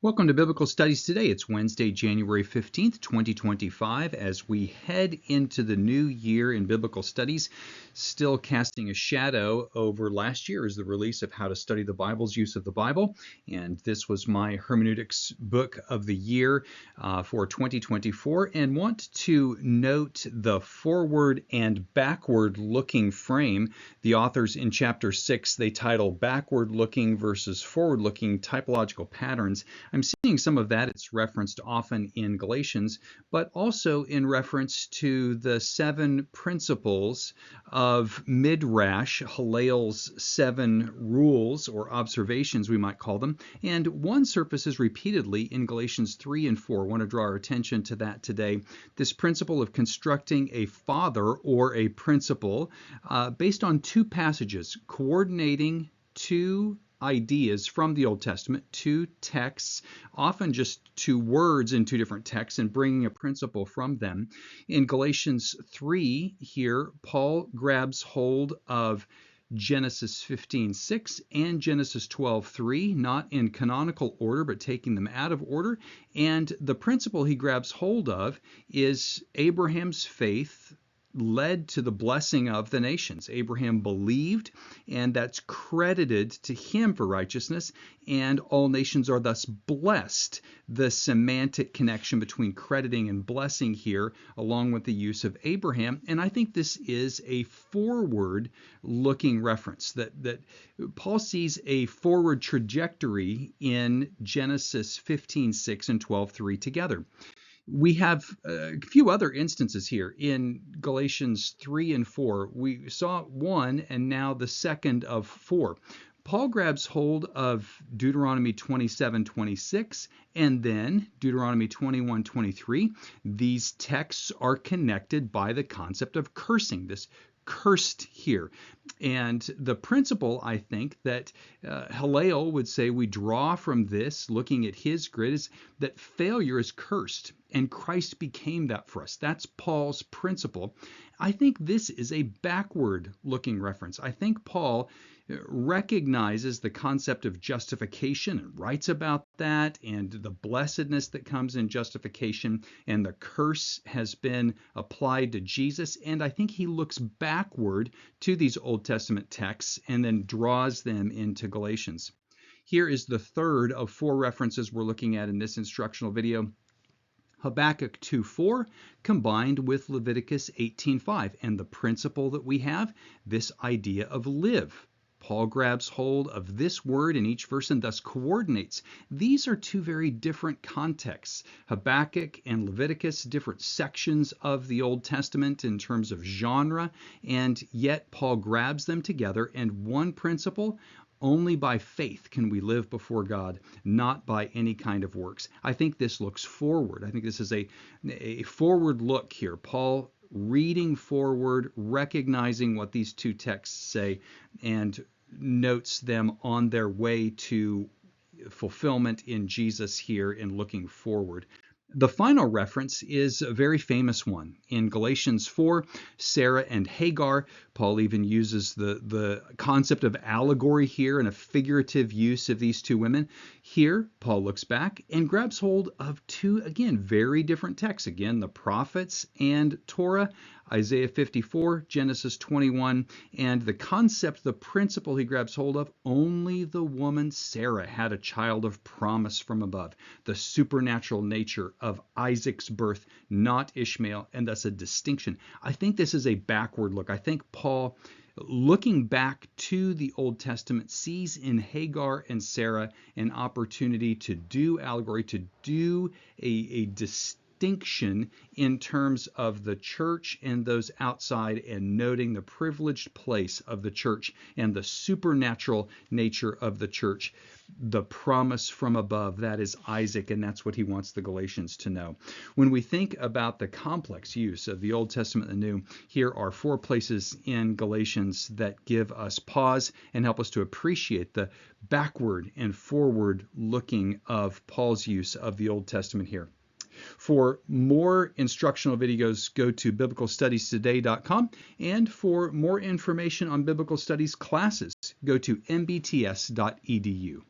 Welcome to Biblical Studies Today. It's Wednesday, January 15th, 2025. As we head into the new year in Biblical Studies, still casting a shadow over last year is the release of How to Study the Bible's Use of the Bible. And this was my hermeneutics book of the year for 2024. And want to note the forward and backward looking frame. The authors in chapter 6, they title Backward Looking versus Forward Looking Typological Patterns. I'm seeing some of that. It's referenced often in Galatians, but also in reference to the 7 principles of Midrash, Hillel's 7 rules or observations, we might call them. And one surfaces repeatedly in Galatians 3 and 4. I want to draw our attention to that today. This principle of constructing a father or a principle based on 2 passages, coordinating 2 ideas from the Old Testament, 2 texts, often just 2 words in 2 different texts, and bringing a principle from them. In Galatians 3 here, Paul grabs hold of Genesis 15:6 and Genesis 12:3, not in canonical order, but taking them out of order. And the principle he grabs hold of is Abraham's faith led to the blessing of the nations. Abraham believed, and that's credited to him for righteousness, and all nations are thus blessed. The semantic connection between crediting and blessing here, along with the use of Abraham. And I think this is a forward-looking reference, that Paul sees a forward trajectory in Genesis 15:6 and 12:3 together. We have a few other instances here in Galatians 3 and 4. We saw one and now the second of 4. Paul grabs hold of Deuteronomy 27:26 and then Deuteronomy 21:23. These texts are connected by the concept of cursing, this cursed here. And the principle, I think, that Hillel would say we draw from this, looking at his grid, is that failure is cursed, and Christ became that for us. That's Paul's principle. I think this is a backward-looking reference. I think Paul recognizes the concept of justification and writes about that and the blessedness that comes in justification, and the curse has been applied to Jesus. And I think he looks backward to these Old Testament texts and then draws them into Galatians. Here is the third of 4 references we're looking at in this instructional video. Habakkuk 2:4 combined with Leviticus 18:5, and the principle that we have, this idea of live. Paul grabs hold of this word in each verse and thus coordinates. These are 2 very different contexts. Habakkuk and Leviticus, different sections of the Old Testament in terms of genre, and yet Paul grabs them together, and one principle: only by faith can we live before God, not by any kind of works. I think this looks forward. I think this is a forward look here. Paul reading forward, recognizing what these 2 texts say, and notes them on their way to fulfillment in Jesus here in looking forward. The final reference is a very famous one. In Galatians 4, Sarah and Hagar, Paul even uses the concept of allegory here and a figurative use of these 2 women. Here, Paul looks back and grabs hold of 2, again, very different texts. Again, the prophets and Torah, Isaiah 54, Genesis 21, and the concept, the principle he grabs hold of, only the woman Sarah had a child of promise from above. The supernatural nature of Isaac's birth, not Ishmael, and thus a distinction. I think this is a backward look. I think Paul, looking back to the Old Testament, sees in Hagar and Sarah an opportunity to do allegory, to do a distinction in terms of the church and those outside, and noting the privileged place of the church and the supernatural nature of the church. The promise from above, that is Isaac, and that's what he wants the Galatians to know. When we think about the complex use of the Old Testament and the New, here are 4 places in Galatians that give us pause and help us to appreciate the backward and forward looking of Paul's use of the Old Testament here. For more instructional videos, go to biblicalstudiestoday.com, and for more information on biblical studies classes, go to mbts.edu.